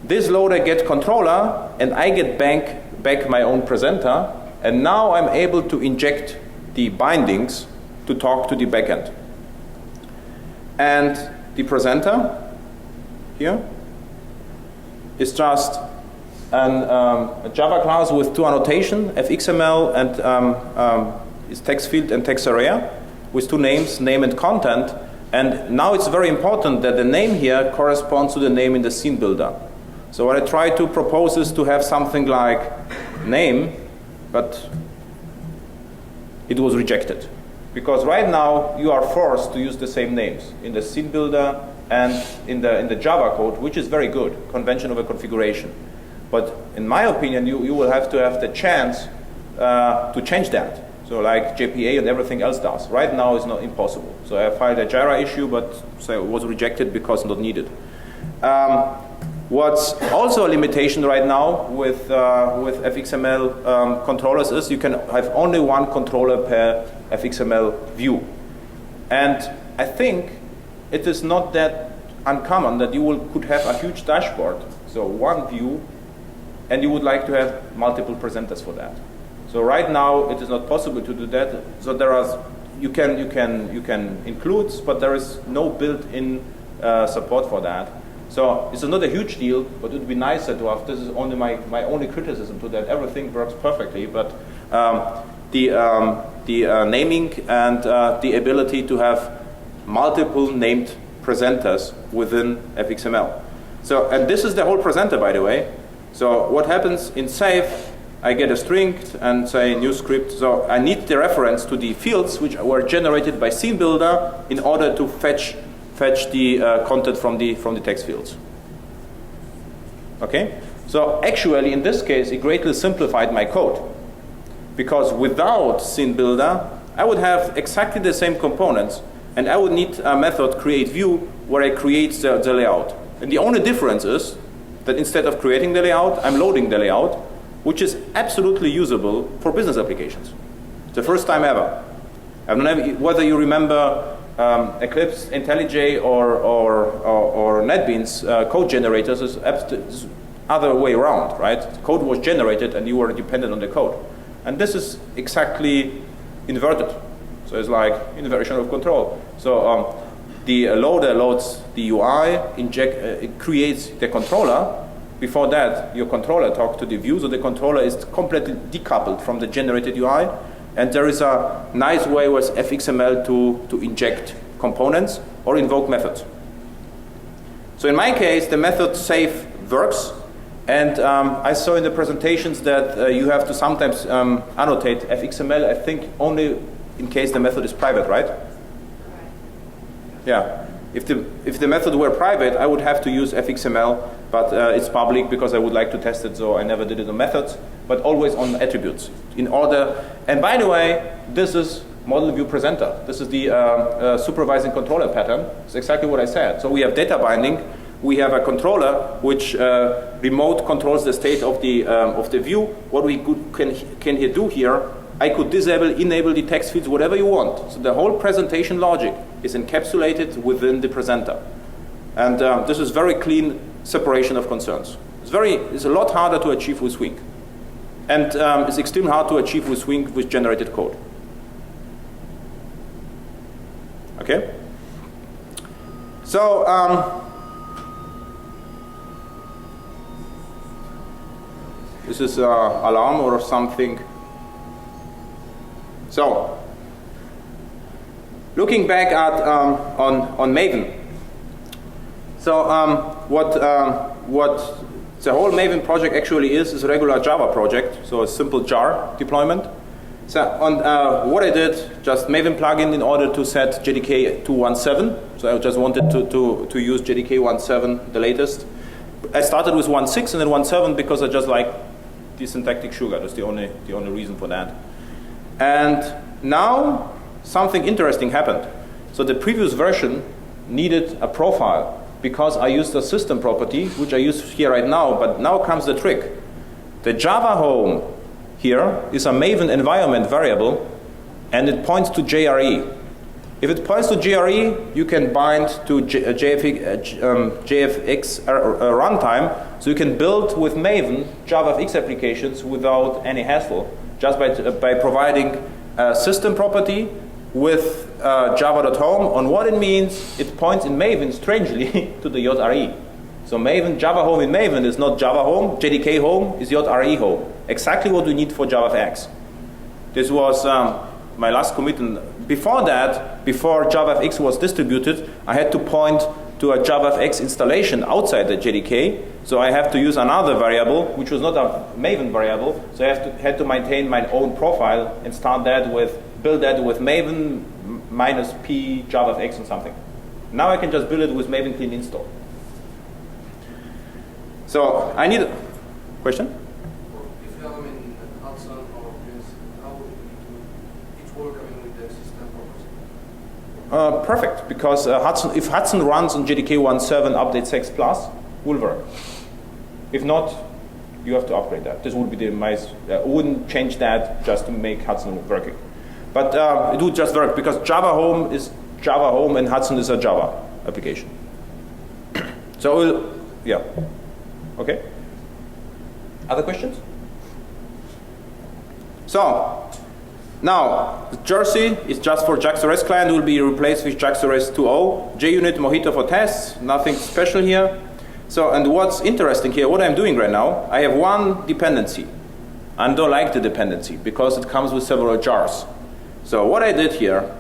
This loader get controller, and I get back my own presenter, and now I'm able to inject the bindings to talk to the backend. And the presenter here is just a Java class with two annotation, FXML and is text field and text area with two names, name and content. And now it's very important that the name here corresponds to the name in the scene builder. So what I try to propose is to have something like name, but it was rejected. Because right now you are forced to use the same names in the scene builder and in the Java code, which is very good, convention over configuration. But in my opinion, you will have to have the chance to change that. So like JPA and everything else does. Right now it's not impossible. So I filed a Jira issue, but so it was rejected because not needed. What's also a limitation right now with FXML controllers is you can have only one controller per FXML view. And I think it is not that uncommon that you could have a huge dashboard, so one view, and you would like to have multiple presenters for that. So right now it is not possible to do that. So there are you can include, but there is no built-in support for that. So it's not a huge deal, but it would be nicer to have. This is only my only criticism to that. Everything works perfectly, but the naming and the ability to have multiple named presenters within FXML. So, and this is the whole presenter, by the way. So what happens in save, I get a string and say new script. So I need the reference to the fields which were generated by scene builder in order to fetch the content from the text fields. Okay? So actually in this case it greatly simplified my code, because without scene builder I would have exactly the same components, and I would need a method create view where I create the layout. And the only difference is that instead of creating the layout, I'm loading the layout, which is absolutely usable for business applications. It's the first time ever. I don't know whether you remember Eclipse, IntelliJ, or NetBeans code generators is other way around, right? The code was generated and you were dependent on the code. And this is exactly inverted. So it's like inversion of control. So the loader loads the UI, it creates the controller. Before that, your controller talks to the view, so the controller is completely decoupled from the generated UI. And there is a nice way with FXML to inject components or invoke methods. So in my case, the method save works. And I saw in the presentations that you have to sometimes annotate FXML, I think only in case the method is private, right? Yeah. If the method were private, I would have to use FXML, but it's public because I would like to test it, so I never did it on methods, but always on attributes. In order, and by the way, this is model view presenter. This is the supervising controller pattern. It's exactly what I said. So we have data binding. We have a controller which remote controls the state of the view. What we can here do here, I could disable, enable the text fields, whatever you want. So the whole presentation logic is encapsulated within the presenter. And this is very clean separation of concerns. It's a lot harder to achieve with Swing. And it's extremely hard to achieve with Swing with generated code. Okay? So, this is an alarm or something. So, looking back at on Maven. So, what the whole Maven project actually is a regular Java project. So a simple jar deployment. So on what I did, just Maven plugin in order to set JDK to 1.7. So I just wanted to use JDK 1.7, the latest. I started with 1.6 and then 1.7 because I just like the syntactic sugar. That's the only reason for that. And now something interesting happened. So the previous version needed a profile because I used a system property, which I use here right now, but now comes the trick. The Java home here is a Maven environment variable, and it points to JRE. If it points to JRE, you can bind to JavaFX runtime, so you can build with Maven JavaFX applications without any hassle, just by providing a system property with java.home. On what it means, it points in Maven, strangely, to the JRE. So Maven, Java home in Maven is not Java home, JDK home is JRE home. Exactly what we need for JavaFX. This was my last commit. And before that, before JavaFX was distributed, I had to point to a JavaFX installation outside the JDK. So I have to use another variable, which was not a Maven variable. So I had to maintain my own profile and build that with Maven minus p JavaFX and something. Now I can just build it with Maven clean install. So I need a question?
If you have in Hudson or this, how would it work with the system property?
Perfect, because if Hudson runs on JDK 1.7 update 6 plus, will work. If not, you have to upgrade that. This would be the nice. I wouldn't change that just to make Hudson working. But it would just work because Java home is Java home and Hudson is a Java application. So, yeah. Okay. Other questions? So, now, Jersey is just for JAX-RS client, will be replaced with JAX-RS 2.0. JUnit Mojito for tests, nothing special here. So, and what's interesting here, what I'm doing right now, I have one dependency. I don't like the dependency because it comes with several jars. So what I did here,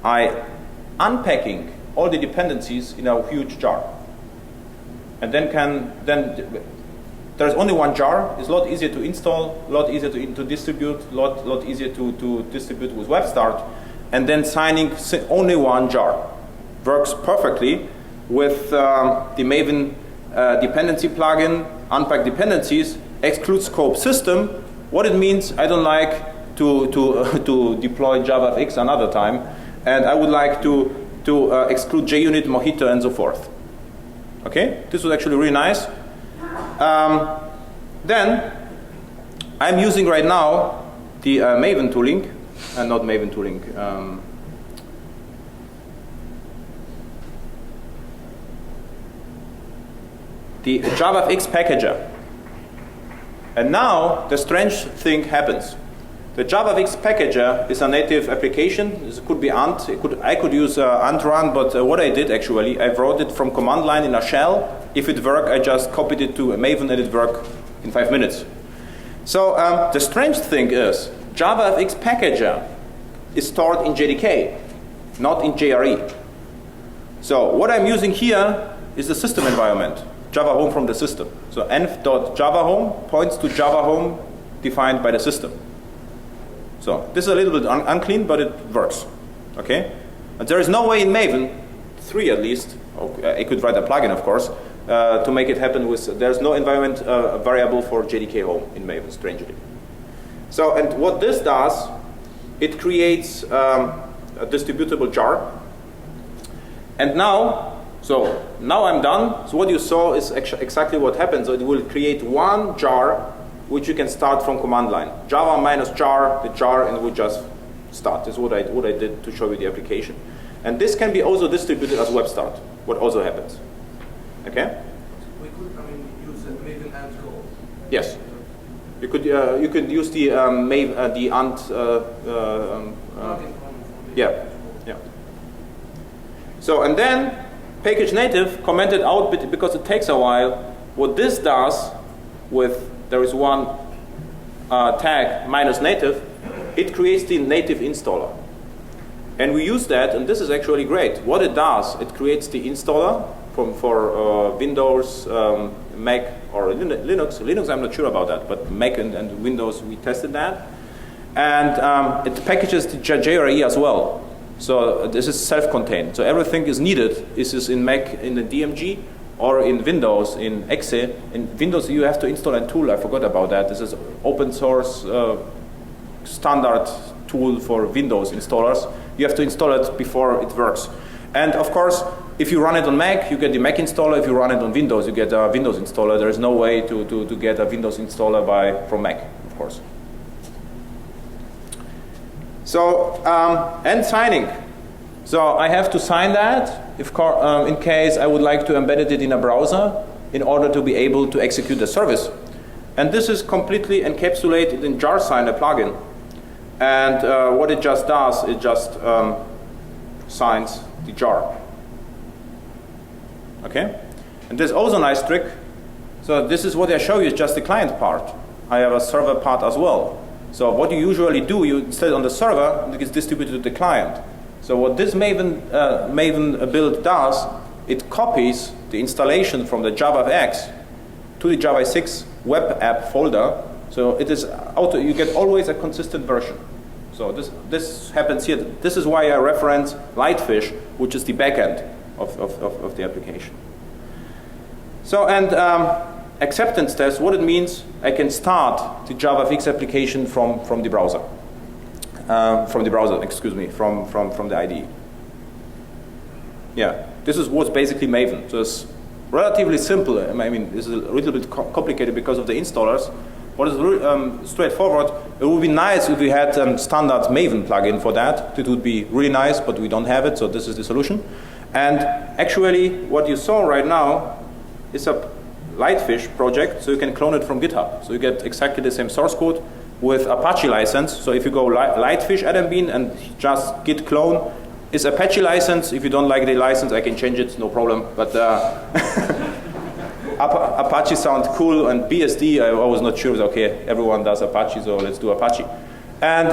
I unpacking all the dependencies in a huge jar. And then there's only one jar. It's a lot easier to install, a lot easier to distribute, a lot easier to distribute with WebStart. And then signing only one jar. Works perfectly with the Maven dependency plugin, unpack dependencies, exclude scope system. What it means, I don't like to deploy JavaFX another time, and I would like to exclude JUnit, Mojito, and so forth. Okay, this was actually really nice. Then I'm using right now the Maven tooling, and not Maven tooling. The JavaFX packager. And now the strange thing happens. The JavaFX packager is a native application. This could be Ant. I could use Ant run, but what I did actually, I wrote it from command line in a shell. If it worked, I just copied it to a Maven and it worked in 5 minutes. So the strange thing is, JavaFX packager is stored in JDK, not in JRE. So what I'm using here is the system environment, Java home from the system. So env.javahome points to Java home defined by the system. So this is a little bit unclean, but it works. Okay? And there is no way in Maven 3 at least, I could write a plugin of course, to make it happen with, there's no environment variable for JDK home in Maven, strangely. So, and what this does, it creates a distributable jar. And now, so now I'm done. So what you saw is exactly what happens. So it will create one jar which you can start from command line. Java minus jar, the jar, and we just start. This is what I did to show you the application. And this can be also distributed as web start, what also happens. Okay?
We could, use Maven and Go.
Yes. You could use the Maven, the ant. Yeah. Yeah. So and then package native commented out because it takes a while. What this does with there is one tag minus native, it creates the native installer. And we use that, and this is actually great. What it does, it creates the installer for Windows, Mac, or Linux. Linux, I'm not sure about that, but Mac and Windows, we tested that. And it packages the JRE as well. So this is self-contained. So everything is needed. This is in Mac in the DMG, or in Windows in exe. In Windows, you have to install a tool. I forgot about that. This is open source standard tool for Windows installers. You have to install it before it works. And of course, if you run it on Mac, you get the Mac installer. If you run it on Windows, you get a Windows installer. There is no way to get a Windows installer from Mac, of course. So, and signing. So I have to sign that in case I would like to embed it in a browser in order to be able to execute the service. And this is completely encapsulated in JarSign, a plugin. And what it just does, it just signs the jar. Okay? And there's also a nice trick. So this is what I show you, is just the client part. I have a server part as well. So what you usually do, you install it on the server, and it gets distributed to the client. So what this Maven build does, it copies the installation from the JavaFX to the JavaFX web app folder. So it is you get always a consistent version. So this happens here. This is why I reference Lightfish, which is the backend of the application. So, and acceptance test, what it means, I can start the JavaFX application from the browser. From the IDE. Yeah, this is what's basically Maven. So it's relatively simple. I mean, this is a little bit complicated because of the installers. But it's really straightforward. It would be nice if we had standard Maven plugin for that. It would be really nice, but we don't have it, so this is the solution. And actually, what you saw right now is a Lightfish project, so you can clone it from GitHub. So you get exactly the same source code with Apache license. So if you go Lightfish Adambien and just git clone, it's Apache license. If you don't like the license, I can change it, no problem. But Apache sounds cool, and BSD, I was not sure. Okay, everyone does Apache, so let's do Apache. And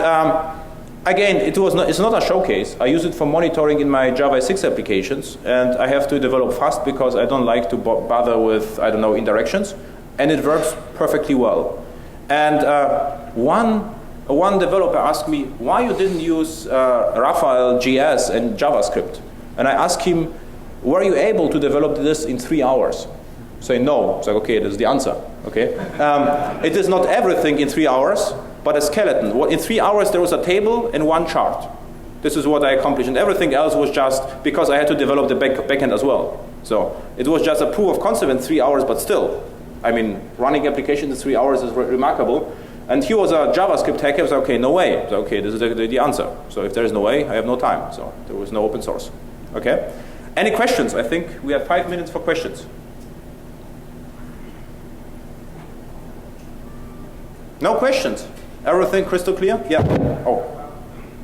again, it's not a showcase. I use it for monitoring in my JavaFX applications, and I have to develop fast because I don't like to bother with, I don't know, indirections, and it works perfectly well. And one developer asked me, why you didn't use Raphael JS and JavaScript? And I asked him, were you able to develop this in 3 hours? Say no. It's like, okay, this is the answer. Okay, it is not everything in 3 hours, but a skeleton. In 3 hours there was a table and one chart. This is what I accomplished, and everything else was just because I had to develop the backend as well. So it was just a proof of concept in 3 hours, but still, I mean, running applications in 3 hours is remarkable. And he was a JavaScript hacker. So okay, no way. So okay, this is the answer. So if there is no way, I have no time. So there was no open source. Okay. Any questions? I think we have 5 minutes for questions. No questions? Everything crystal clear? Yeah. Oh.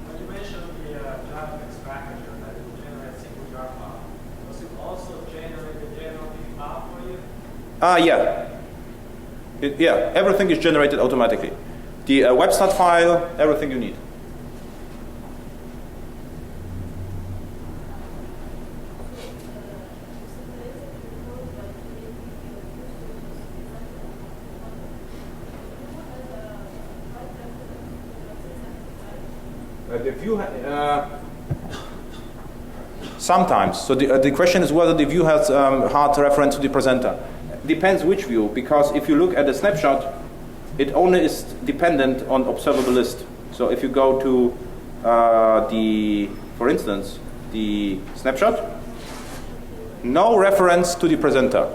When you mentioned the JavaFX packager that will generate single jar file, does it also generate the general file for you?
Yeah. Yeah, everything is generated automatically. The web start file, everything you need. The view sometimes. So the question is whether the view has hard reference to the presenter. Depends which view, because if you look at the snapshot, it only is dependent on observable list. So if you go to for instance, the snapshot, no reference to the presenter.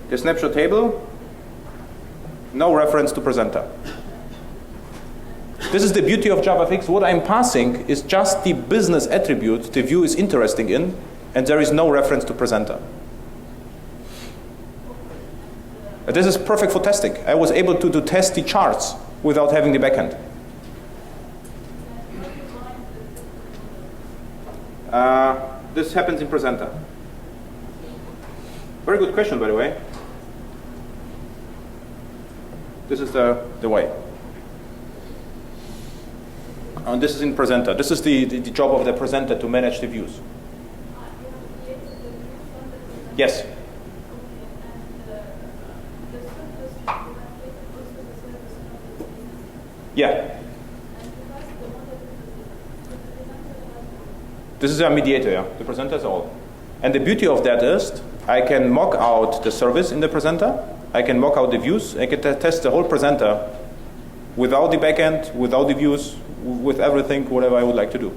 The snapshot table, no reference to presenter. This is the beauty of JavaFX. What I'm passing is just the business attribute the view is interested in, and there is no reference to presenter. This is perfect for testing. I was able to test the charts without having the backend. This happens in presenter. Very good question, by the way. This is the way. And this is in presenter. This is the job of the presenter to manage the views. Yes. Yeah. This is a mediator, yeah. The presenter is all. And the beauty of that is I can mock out the service in the presenter. I can mock out the views. I can test the whole presenter without the backend, without the views, with everything, whatever I would like to do.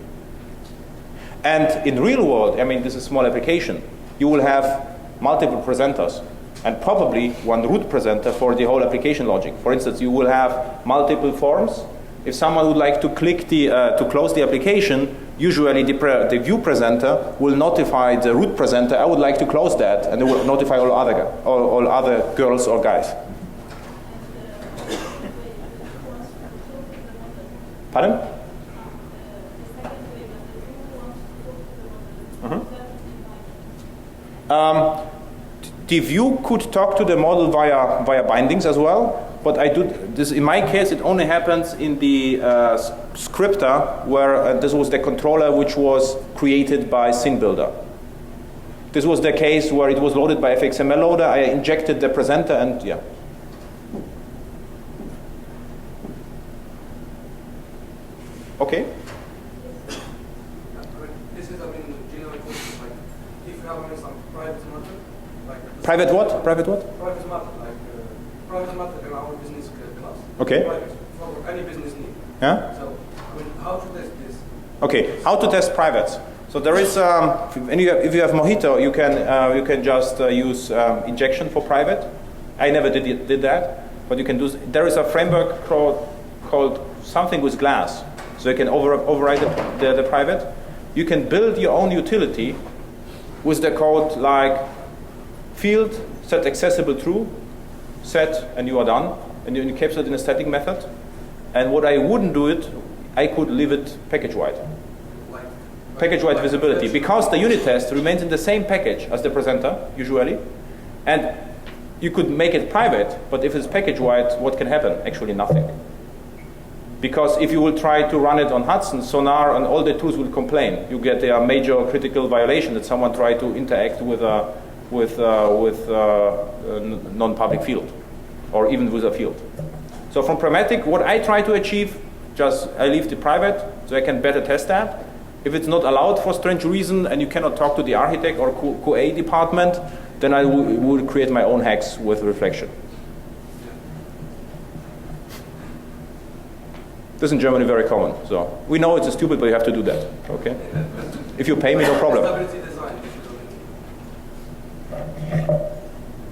And in real world, I mean, this is a small application. You will have multiple presenters and probably one root presenter for the whole application logic. For instance, you will have multiple forms. If someone would like to click to close the application, usually the view presenter will notify the root presenter, I would like to close that, and it will notify all other girls or guys. Pardon? The view could talk to the model via bindings as well, but I do this in my case. It only happens in the scripter where this was the controller which was created by SceneBuilder. This was the case where it was loaded by FXML loader. I injected the presenter and yeah. Okay.
This is, general question, like, if you have some private matter, like...
Private what? Private what?
Private matter, like, private matter in our business class.
Okay.
Private, for any business need.
Yeah?
So, how to test this?
Okay, how to test privates. So there is, if you have Mojito, you can just use injection for private. I never did that, but you can do. There is a framework called something with glass. So you can override the private. You can build your own utility with the code like field set accessible true, set, and you are done. And you encapsulate it in a static method. And what I wouldn't do it, I could leave it package-wide. Package-wide visibility. Because the unit test remains in the same package as the presenter, usually. And you could make it private, but if it's package-wide, what can happen? Actually nothing. Because if you will try to run it on Hudson, Sonar, and all the tools will complain. You get a major critical violation that someone tried to interact with a non-public field, or even with a field. So from pragmatic, what I try to achieve, just I leave the private so I can better test that. If it's not allowed for strange reason and you cannot talk to the architect or QA department, then I will create my own hacks with reflection. This is in Germany very common. So we know it's stupid, but you have to do that. Okay? If you pay me, no problem.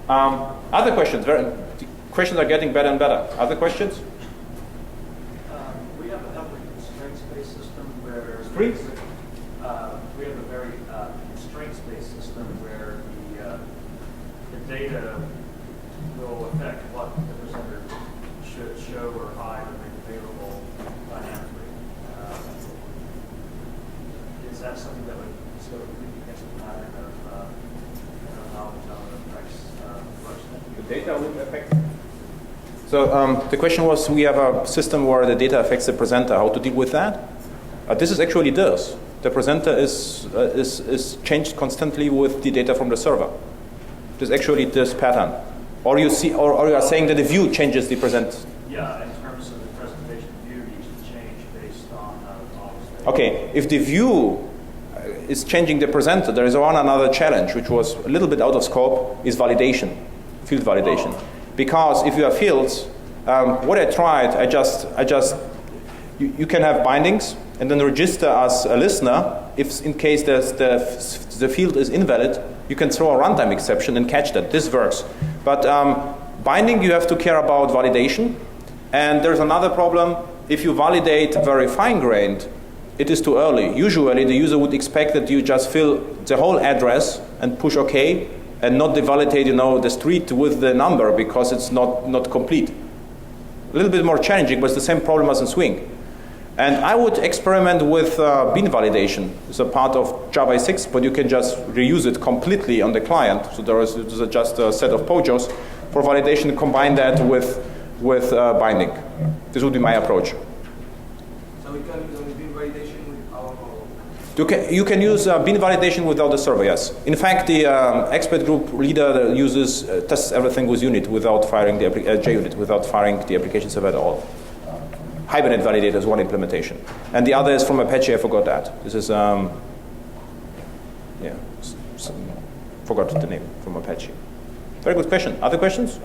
Other questions? The questions are getting better and better. Other questions?
We have a heavily constraints-based system where
Strings?
We have a very constraints-based system where the data will affect what the presenter should show or hide or make available dynamically. Is that something that would sort of lead against the pattern of knowledge on the effects?
The data would affect. So the question was, we have a system where the data affects the presenter. How to deal with that? This is actually this. The presenter is changed constantly with the data from the server. It is actually this pattern. Or you see, or you are saying that the view changes the present.
Yeah, in terms of the presentation view needs to change based on model state.
Okay, if the view is changing the presenter, there is another challenge, which was a little bit out of scope, is validation, field validation. Because if you have fields, what I tried, you can have bindings and then register as a listener. If in case the field is invalid, you can throw a runtime exception and catch that. This works. But binding, you have to care about validation. And there's another problem. If you validate very fine-grained, it is too early. Usually, the user would expect that you just fill the whole address and push OK, and not validate, the street with the number because it's not complete. A little bit more challenging, but it's the same problem as in Swing. And I would experiment with bean validation. It's a part of JavaFX, but you can just reuse it completely on the client. So there's just a set of POJOs for validation. Combine that with binding. This would be my approach.
So we can use only bean validation with our model.
You can use bean validation without the server, yes. In fact, the expert group leader tests everything with unit without firing the JUnit, without firing the application server at all. Hibernate validator is one implementation. And the other is from Apache, I forgot that. This is, forgot the name from Apache. Very good question. Other questions?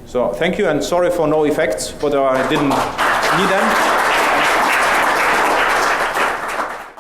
So thank you, and sorry for no effects, but I didn't need them.